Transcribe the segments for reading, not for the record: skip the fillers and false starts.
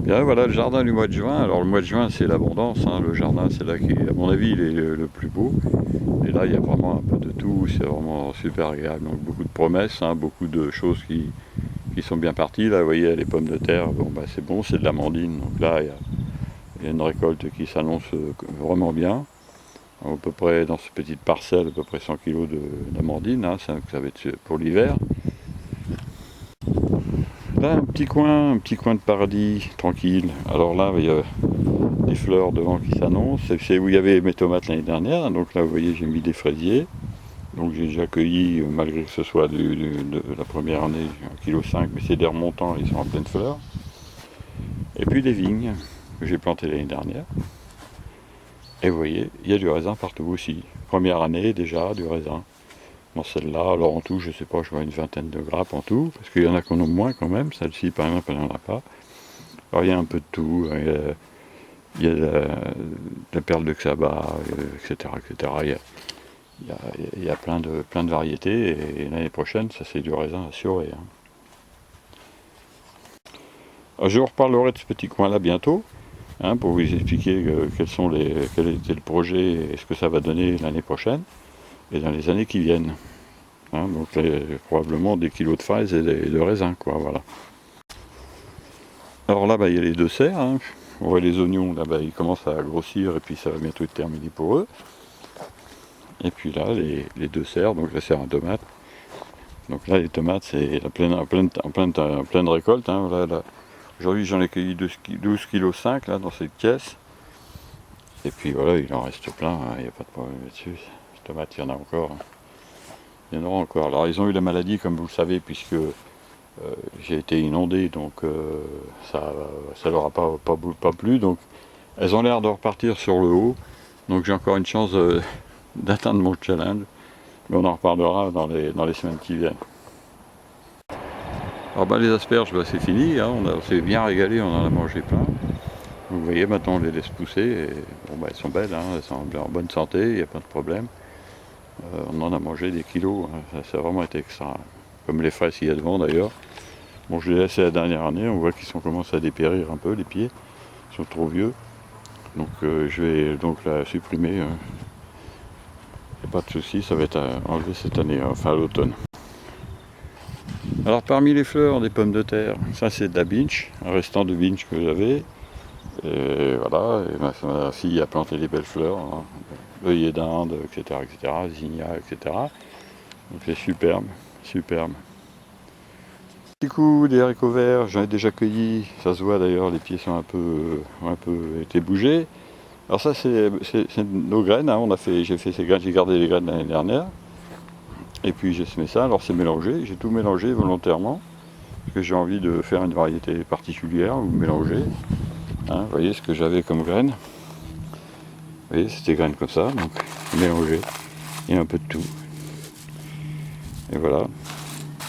Bien voilà le jardin du mois de juin. Alors le mois de juin c'est l'abondance, hein. Le jardin c'est là qui, à mon avis, il est le plus beau. Et là il y a vraiment un peu de tout, c'est vraiment super agréable. Donc beaucoup de promesses, hein, beaucoup de choses qui sont bien parties. Là vous voyez les pommes de terre, bon bah c'est bon, c'est de l'amandine. Donc là il y a une récolte qui s'annonce vraiment bien. À peu près dans cette petite parcelle, à peu près 100 kg d'amandine, hein, ça va être pour l'hiver. Là un petit coin de paradis, tranquille. Alors là il y a des fleurs devant qui s'annoncent. C'est où il y avait mes tomates l'année dernière. Donc là vous voyez j'ai mis des fraisiers. Donc j'ai déjà cueilli, malgré que ce soit de la première année, 1,5 kg, mais c'est des remontants, ils sont en pleine fleur. Et puis des vignes que j'ai plantées l'année dernière. Et vous voyez, il y a du raisin partout aussi. Première année déjà, du raisin. Dans celle-là, alors en tout, je sais pas, je vois une vingtaine de grappes en tout, parce qu'il y en a qu'on a moins quand même. Celle-ci, par exemple, elle n'en a pas. Alors il y a un peu de tout. Il y a la perle de Xaba, etc., etc. Il y a plein de variétés, et l'année prochaine, ça c'est du raisin assuré, hein. Alors, je vous reparlerai de ce petit coin-là bientôt, hein, pour vous expliquer quel était le projet et ce que ça va donner l'année prochaine et dans les années qui viennent. Hein, donc probablement des kilos de fraises et de raisins, quoi, voilà. Alors là, bah, il y a les deux serres, hein. On voit les oignons, là, bah, ils commencent à grossir et puis ça va bientôt être terminé pour eux. Et puis là, les deux serres, donc la serre à tomates. Donc là, les tomates, c'est en pleine récolte, hein. Là, aujourd'hui, j'en ai cueilli 12,5 kg là, dans cette caisse. Et puis voilà, il en reste plein, hein, il n'y a pas de problème là-dessus. Les tomates, il y en a encore, hein. Il y en aura encore. Alors, ils ont eu la maladie, comme vous le savez, puisque j'ai été inondé, donc ça leur a pas plu. Donc, elles ont l'air de repartir sur le haut. Donc, j'ai encore une chance d'atteindre mon challenge. Mais on en reparlera dans les semaines qui viennent. Alors bah, les asperges, bah, c'est fini, hein. On s'est bien régalé, on en a mangé plein. Donc, vous voyez, maintenant on les laisse pousser. Et, bon, bah, elles sont belles, hein, elles sont en bonne santé, il n'y a pas de problème. On en a mangé des kilos, hein. Ça a vraiment été extra. Comme les fraises qu'il y a devant d'ailleurs. Bon, je les ai laissés la dernière année, on voit qu'ils commencent à dépérir un peu les pieds. Ils sont trop vieux. Donc je vais donc la supprimer. Il n'y a pas de souci, ça va être enlevé cette année, enfin à l'automne. Alors parmi les fleurs des pommes de terre, ça c'est de la binche, un restant de binche que j'avais. Et voilà, et ma fille a planté des belles fleurs, hein, œillet d'Inde, etc., zinnia, etc. Donc c'est superbe, superbe. Du coup, des haricots verts, j'en ai déjà cueilli, ça se voit d'ailleurs, les pieds sont un peu été bougés. Alors ça c'est nos graines, hein, j'ai fait ces graines, j'ai gardé les graines l'année dernière. Et puis j'ai semé ça, alors c'est mélangé, j'ai tout mélangé volontairement, parce que j'ai envie de faire une variété particulière, ou mélanger. Hein, vous voyez ce que j'avais comme graines. Vous voyez, c'était graines comme ça, donc mélangé, et un peu de tout. Et voilà.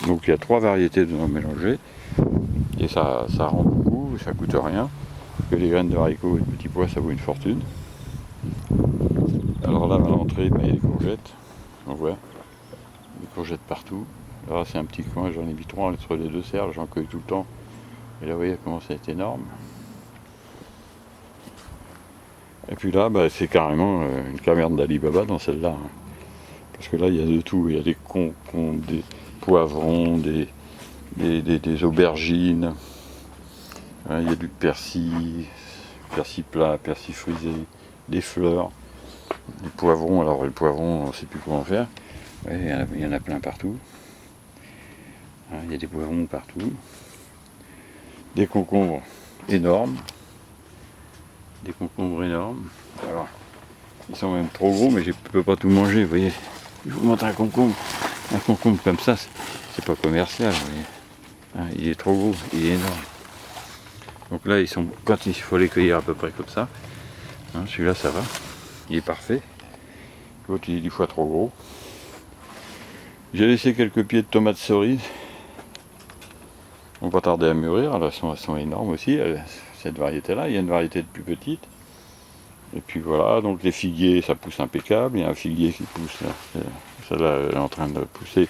Donc il y a 3 variétés de mélangées, et ça rend beaucoup, ça coûte rien, parce que les graines de haricots et de petits pois, ça vaut une fortune. Alors là, à l'entrée, il y a des courgettes, on voit. Des courgettes partout. Là c'est un petit coin, j'en ai mis 3 entre les deux serres, j'en cueille tout le temps. Et là vous voyez comment ça a été énorme. Et puis là bah, c'est carrément une caverne d'Ali Baba dans celle-là, hein. Parce que là il y a de tout, il y a des concombres, des poivrons, des aubergines, hein, il y a du persil, persil plat, persil frisé, des fleurs, des poivrons. Alors les poivrons on ne sait plus comment faire. Ouais, il y en a plein partout. Il y a des poivrons partout. Des concombres énormes. Des concombres énormes. Alors, ils sont même trop gros, mais je ne peux pas tout manger, vous voyez. Je vous montre un concombre. Un concombre comme ça, c'est pas commercial, vous voyez. Il est trop gros, il est énorme. Donc là, quand il faut les cueillir à peu près comme ça. Celui-là, ça va. Il est parfait. L'autre, il est 10 fois trop gros. J'ai laissé quelques pieds de tomates cerises. On va pas tarder à mûrir, là, elles sont énormes aussi, cette variété-là. Il y a une variété de plus petite. Et puis voilà, donc les figuiers, ça pousse impeccable. Il y a un figuier qui pousse là. Celle-là, elle est en train de pousser.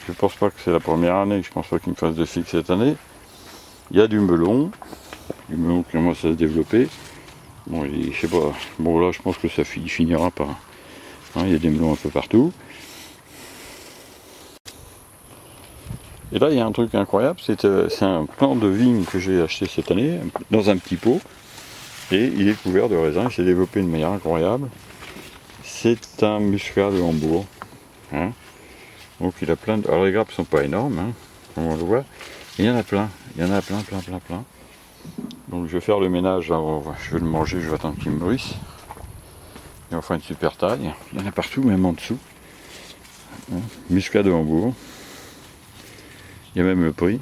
Je pense pas que c'est la première année, je pense pas qu'il me fasse de figue cette année. Il y a du melon. Les melons qui commencent à se développer. Bon, je sais pas. Bon, là, je pense que ça finira pas. Hein, il y a des melons un peu partout. Et là, il y a un truc incroyable, c'est un plant de vigne que j'ai acheté cette année, dans un petit pot, et il est couvert de raisins, il s'est développé de manière incroyable. C'est un muscat de Hambourg. Hein. Donc il a plein de... Alors les grappes ne sont pas énormes, hein, comme on le voit, il y en a plein, plein. Donc je vais faire le ménage, je vais le manger, je vais attendre qu'il me mûrisse. Il va faire une super taille, il y en a partout, même en dessous. Hein. Muscat de Hambourg. Il y a même le prix.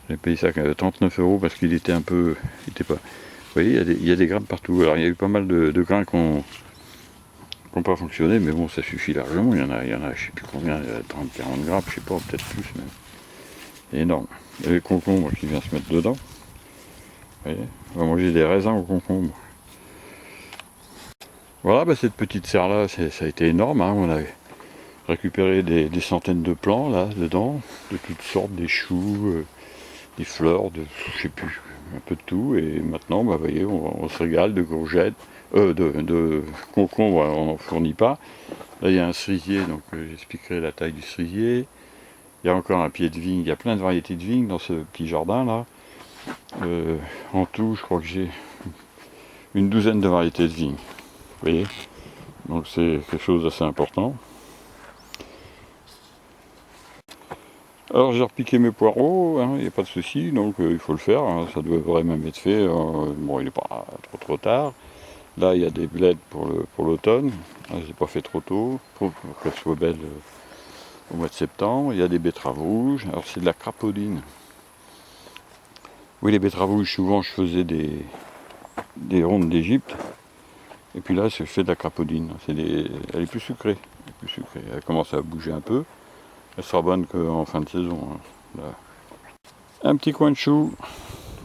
J'ai payé ça 39 € parce qu'il était un peu... Il était pas... Vous voyez, il y a des grappes partout. Alors il y a eu pas mal de grains qui n'ont pas fonctionné, mais bon, ça suffit largement. Il y en a, je sais plus combien, 30, 40 grappes, je sais pas, peut-être plus, mais c'est énorme. Il y a les concombres qui viennent se mettre dedans. Vous voyez, on va manger des raisins aux concombres. Voilà, bah, cette petite serre-là, ça a été énorme. Hein. On a récupéré des centaines de plants là dedans, de toutes sortes, des choux, des fleurs, je sais plus, un peu de tout. Et maintenant, bah, vous voyez, on se régale de courgettes, de concombres, on n'en fournit pas. Là, il y a un cerisier, donc j'expliquerai la taille du cerisier. Il y a encore un pied de vigne, il y a plein de variétés de vignes dans ce petit jardin là. En tout, je crois que j'ai une douzaine de variétés de vignes. Vous voyez, donc c'est quelque chose d'assez important. Alors j'ai repiqué mes poireaux, il n'y a pas de souci, donc il faut le faire, hein, ça devrait même être fait. Bon, il n'est pas trop tard. Là, il y a des bleds pour l'automne. Je ne les ai pas fait trop tôt, pour qu'elles soient belles au mois de septembre. Il y a des betteraves rouges. Alors c'est de la crapaudine. Oui, les betteraves rouges, souvent je faisais des rondes d'Égypte. Et puis là, je fais de la crapaudine. Elle est plus sucrée. Elle commence à bouger un peu. Elle sera bonne qu'en fin de saison. Hein. Là. Un petit coin de chou.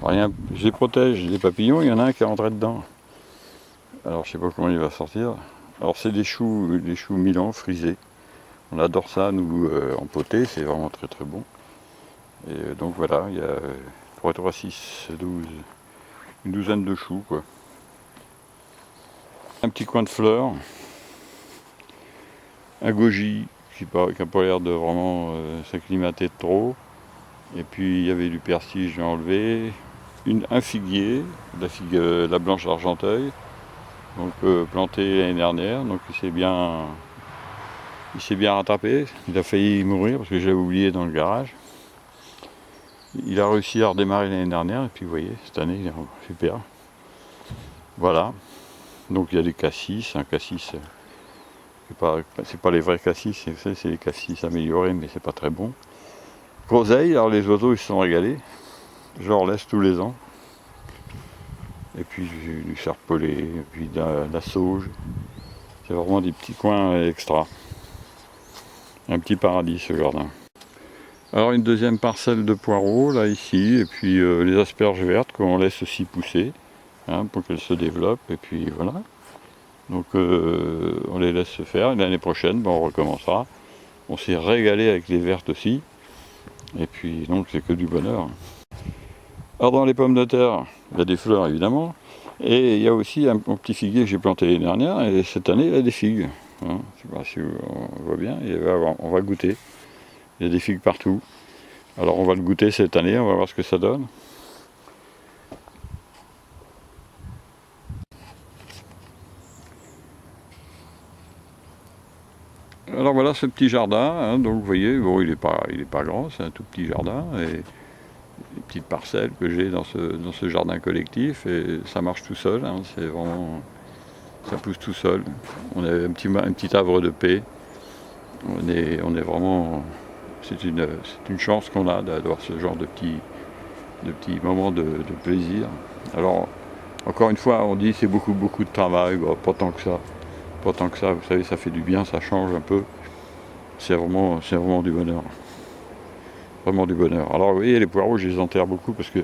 Rien, je les protège. Les papillons, il y en a un qui est rentré dedans. Alors je sais pas comment il va sortir. Alors c'est des choux Milan frisés. On adore ça, nous, en poté, c'est vraiment très très bon. Et donc voilà, il y a 3, 3, 6, 12, une douzaine de choux quoi. Un petit coin de fleurs. Un goji qui n'a pas l'air de vraiment s'acclimater trop. Et puis il y avait du persil, j'ai enlevé. Un figuier, la blanche d'Argenteuil. Donc planté l'année dernière, donc il s'est bien rattrapé. Il a failli mourir parce que je l'avais oublié dans le garage. Il a réussi à redémarrer l'année dernière et puis vous voyez, cette année il est super. Voilà. Donc il y a des cassis, un cassis, c'est pas les vrais cassis, c'est les cassis améliorés, mais c'est pas très bon. Groseille, alors les oiseaux ils se sont régalés. Je leur laisse tous les ans. Et puis du serpolet, et puis de la sauge. C'est vraiment des petits coins extra. Un petit paradis ce jardin. Alors une deuxième parcelle de poireaux là ici, et puis les asperges vertes qu'on laisse aussi pousser, hein, pour qu'elles se développent, et puis voilà. Donc on les laisse se faire, et l'année prochaine on recommencera. On s'est régalé avec les vertes aussi, et puis donc c'est que du bonheur. Alors dans les pommes de terre, il y a des fleurs évidemment, et il y a aussi un petit figuier que j'ai planté l'année dernière, et cette année il y a des figues. Hein. Je ne sais pas si on voit bien, on va goûter. Il y a des figues partout. Alors on va le goûter cette année, on va voir ce que ça donne. Alors voilà ce petit jardin, hein, donc vous voyez, bon, il est pas grand, c'est un tout petit jardin, et des petites parcelles que j'ai dans ce jardin collectif, et ça marche tout seul, hein, c'est vraiment, ça pousse tout seul. On a un petit arbre de paix, on est vraiment, c'est une chance qu'on a d'avoir ce genre de petits moments de plaisir. Alors, encore une fois, on dit c'est beaucoup de travail, bon, pas tant que ça, vous savez, ça fait du bien, ça change un peu. C'est vraiment du bonheur. Vraiment du bonheur. Alors vous voyez, les poireaux, je les enterre beaucoup parce que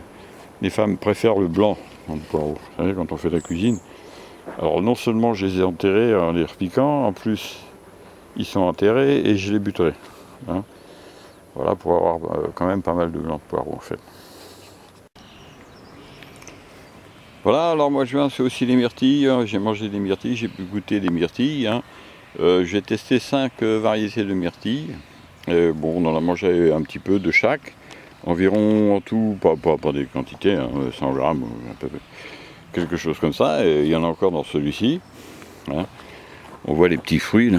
les femmes préfèrent le blanc dans le poireau. Vous savez, quand on fait de la cuisine. Alors non seulement je les ai enterrés en les repiquant, en plus ils sont enterrés et je les buterai. Hein. Voilà, pour avoir quand même pas mal de blanc de poireaux en fait. Voilà, alors moi juin c'est aussi les myrtilles, hein. J'ai mangé des myrtilles, j'ai pu goûter des myrtilles, hein. J'ai testé 5 variétés de myrtilles. Bon, on en a mangé un petit peu de chaque, environ en tout, pas des quantités, hein, 100 grammes, un peu, quelque chose comme ça, et il y en a encore dans celui-ci. Hein. On voit les petits fruits, là.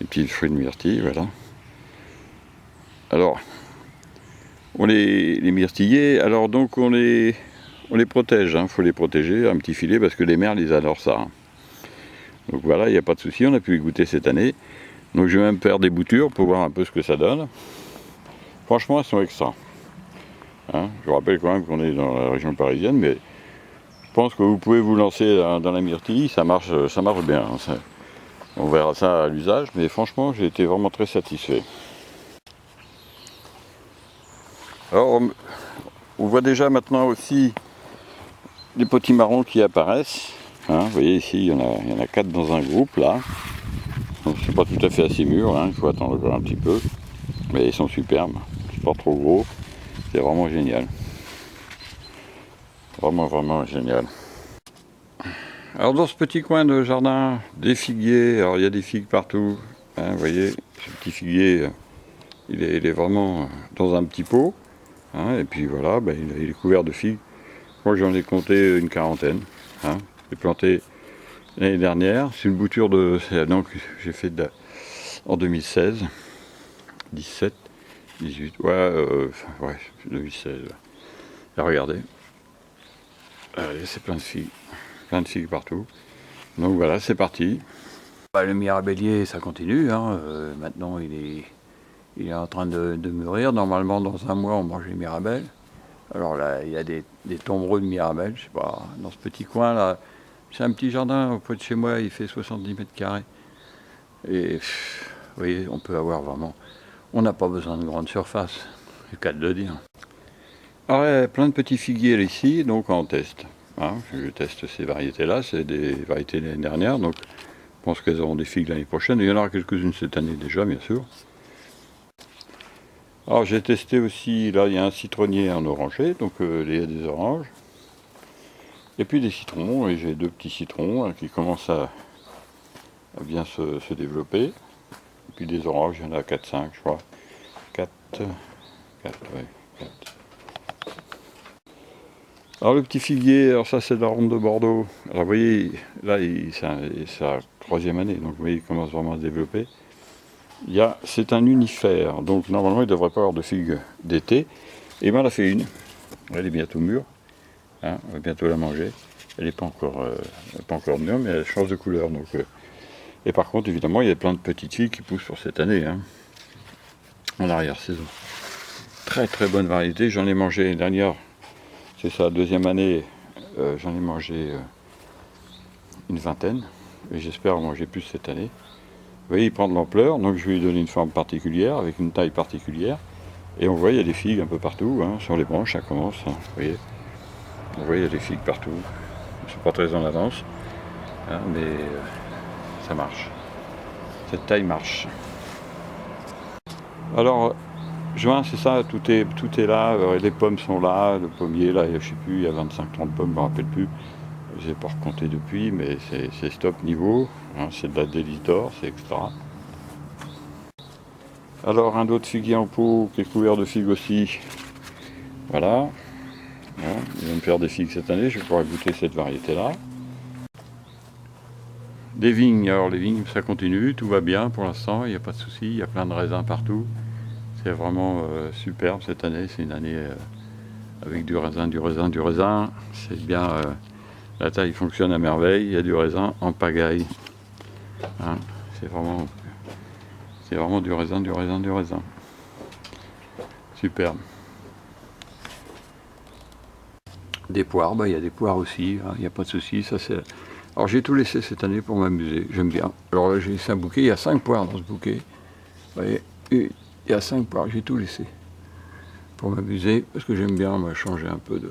Les petits fruits de myrtille, voilà. Alors, on les myrtillés, alors donc on les protège, hein. Faut les protéger, un petit filet, parce que les merles, ils adorent ça. Hein. Donc voilà, il n'y a pas de souci, on a pu y goûter cette année. Donc je vais même faire des boutures pour voir un peu ce que ça donne. Franchement, elles sont extra. Hein, je vous rappelle quand même qu'on est dans la région parisienne, mais je pense que vous pouvez vous lancer dans la myrtille, ça marche bien. Hein, on verra ça à l'usage, mais franchement, j'ai été vraiment très satisfait. Alors, on voit déjà maintenant aussi des potimarrons qui apparaissent. Hein, vous voyez ici, il y en a 4 dans un groupe là. Donc c'est pas tout à fait assez mûr, hein, il faut attendre encore un petit peu. Mais ils sont superbes, c'est pas trop gros, c'est vraiment génial. Vraiment génial. Alors dans ce petit coin de jardin, des figuiers, alors il y a des figues partout. Hein, vous voyez, ce petit figuier, il est vraiment dans un petit pot. Hein, et puis voilà, ben, il est couvert de figues. Moi j'en ai compté une quarantaine. Hein, j'ai planté l'année dernière. C'est une bouture de. Donc j'ai fait en 2016, 17, 18. Ouais, 2016. Et regardez. Allez, c'est plein de figues partout. Donc voilà, c'est parti. Bah, le mirabellier, ça continue. Hein. Maintenant, il est en train de mûrir. Normalement, dans un mois, on mange les mirabelles. Alors là, il y a des tombereaux de mirabelles. Je sais pas, dans ce petit coin là. C'est un petit jardin auprès de chez moi, il fait 70 mètres carrés. Et vous voyez, on peut avoir vraiment. On n'a pas besoin de grande surface, c'est le cas de le dire. Alors, il y a plein de petits figuiers là, ici, donc on teste. Hein, je teste ces variétés-là, c'est des variétés de l'année dernière, donc je pense qu'elles auront des figues l'année prochaine. Il y en aura quelques-unes cette année déjà, bien sûr. Alors j'ai testé aussi, là il y a un citronnier en oranger, donc il y a des oranges. Et puis des citrons, et j'ai 2 petits citrons hein, qui commencent à bien se développer. Et puis des oranges, il y en a 4-5 je crois. 4, ouais, 4. Alors le petit figuier, alors ça c'est de la ronde de Bordeaux. Alors vous voyez, là c'est la 3e année, donc vous voyez il commence vraiment à se développer. C'est un unifère, donc normalement il ne devrait pas avoir de figues d'été. Et bien on a fait une, elle est bientôt mûre, hein, on va bientôt la manger. Elle n'est pas encore mûre, mais elle change de couleur. Donc, et par contre, évidemment, il y a plein de petites figues qui poussent sur cette année, hein, en arrière-saison. Très très bonne variété, j'en ai mangé l'année dernière, c'est sa 2e année, j'en ai mangé une vingtaine, et j'espère en manger plus cette année. Vous voyez, il prend de l'ampleur, donc je vais lui donner une forme particulière, avec une taille particulière. Et on voit, il y a des figues un peu partout, hein, sur les branches, ça commence, hein, vous voyez. On voit, il y a des figues partout. Ils ne sont pas très en avance, hein, mais ça marche. Cette taille marche. Alors, juin, c'est ça, tout est là, les pommes sont là, le pommier, là, je ne sais plus, il y a 25-30 pommes, je ne me rappelle plus. Je n'ai pas recompté depuis, mais c'est stop niveau, hein, c'est de la délice d'or, c'est extra. Alors, un autre figuier en pot qui est couvert de figues aussi. Voilà. Bon, ils vont me faire des figues cette année, je vais pouvoir goûter cette variété-là. Des vignes, alors les vignes ça continue, tout va bien pour l'instant, il n'y a pas de souci, il y a plein de raisins partout. C'est vraiment superbe cette année, c'est une année avec du raisin. C'est bien, la taille fonctionne à merveille, il y a du raisin en pagaille. Hein, c'est vraiment du raisin. Superbe. Des poires, il y a des poires aussi, il n'y a pas de souci, ça c'est. Alors j'ai tout laissé cette année pour m'amuser, j'aime bien. Alors là j'ai laissé un bouquet, il y a 5 poires dans ce bouquet. Vous voyez, il y a 5 poires, j'ai tout laissé. Pour m'amuser, parce que j'aime bien changer un peu de.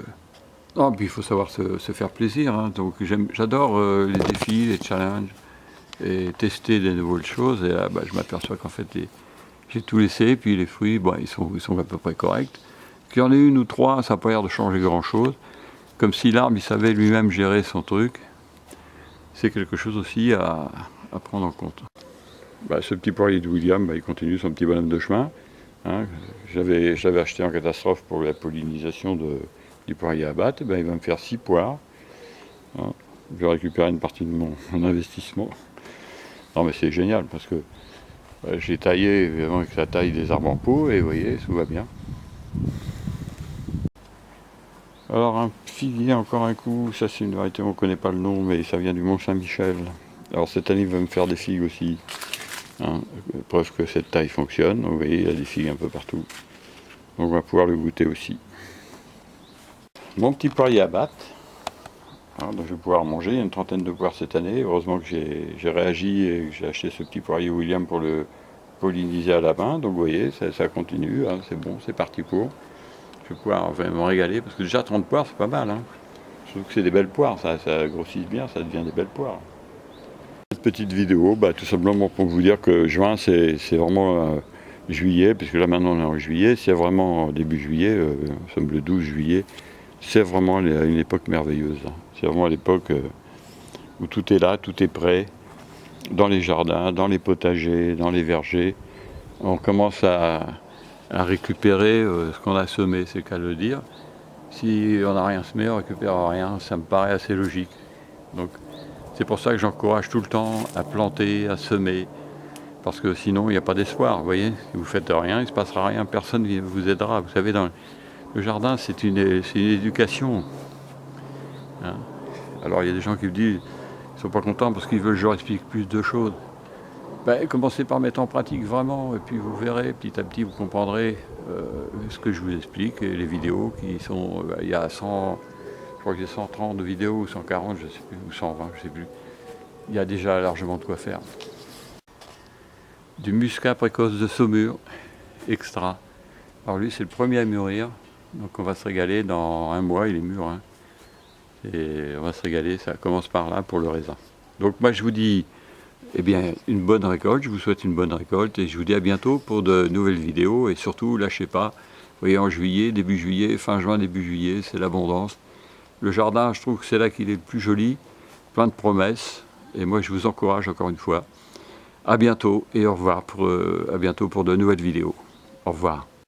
Non, puis il faut savoir se faire plaisir, hein. Donc j'adore les défis, les challenges, et tester des nouvelles choses. Et là, je m'aperçois qu'en fait j'ai tout laissé, puis les fruits, ils sont à peu près corrects. Qu'il y en ait une ou 3, ça n'a pas l'air de changer grand chose. comme si l'arbre il savait lui-même gérer son truc. C'est quelque chose aussi à prendre en compte. Ce petit poirier de William, il continue son petit bonhomme de chemin. Hein. Je l'avais acheté en catastrophe pour la pollinisation du poirier à battre. Il va me faire 6 poires. Hein. Je vais récupérer une partie de mon investissement. Non mais c'est génial parce que j'ai taillé évidemment avec la taille des arbres en pot et vous voyez, tout va bien. Alors un figuier encore un coup, ça c'est une variété, on ne connaît pas le nom mais ça vient du Mont Saint-Michel. Alors cette année il va me faire des figues aussi. Hein, preuve que cette taille fonctionne, vous voyez il y a des figues un peu partout. Donc on va pouvoir le goûter aussi. Mon petit poirier à battre. Alors, donc je vais pouvoir manger, il y a une trentaine de poires cette année. Heureusement que j'ai réagi et que j'ai acheté ce petit poirier William pour le polliniser à la main. Donc vous voyez, ça continue, hein, c'est bon, c'est parti pour. Je vais pouvoir m'en régaler, parce que déjà 30 poires c'est pas mal. Hein. Je trouve que c'est des belles poires, ça grossit bien, ça devient des belles poires. Cette petite vidéo, tout simplement pour vous dire que juin c'est vraiment juillet, puisque là maintenant on est en juillet, c'est vraiment début juillet, nous sommes le 12 juillet. C'est vraiment une époque merveilleuse. C'est vraiment l'époque où tout est là, tout est prêt, dans les jardins, dans les potagers, dans les vergers. On commence à récupérer ce qu'on a semé, c'est le cas de le dire. Si on n'a rien semé, on ne récupère rien, ça me paraît assez logique. Donc c'est pour ça que j'encourage tout le temps à planter, à semer, parce que sinon il n'y a pas d'espoir. Vous voyez, si vous ne faites rien, il ne se passera rien, personne ne vous aidera. Vous savez, le jardin, c'est une éducation. Hein. Alors il y a des gens qui me disent, ils ne sont pas contents parce qu'ils veulent que je leur explique plus de choses. Commencez par mettre en pratique vraiment, et puis vous verrez, petit à petit, vous comprendrez ce que je vous explique, et les vidéos qui sont, il y a 100, je crois que j'ai 130 vidéos, ou 140, je sais plus, ou 120, je sais plus. Il y a déjà largement de quoi faire. Du muscat précoce de Saumur, extra. Alors lui, c'est le premier à mûrir. Donc on va se régaler, dans un mois il est mûr. Hein. Et on va se régaler, ça commence par là pour le raisin. Donc moi je vous dis une bonne récolte, je vous souhaite une bonne récolte et je vous dis à bientôt pour de nouvelles vidéos et surtout lâchez pas. Vous voyez en juillet, début juillet, fin juin, début juillet, c'est l'abondance. Le jardin, je trouve que c'est là qu'il est le plus joli, plein de promesses et moi je vous encourage encore une fois. À bientôt et au revoir à bientôt pour de nouvelles vidéos. Au revoir.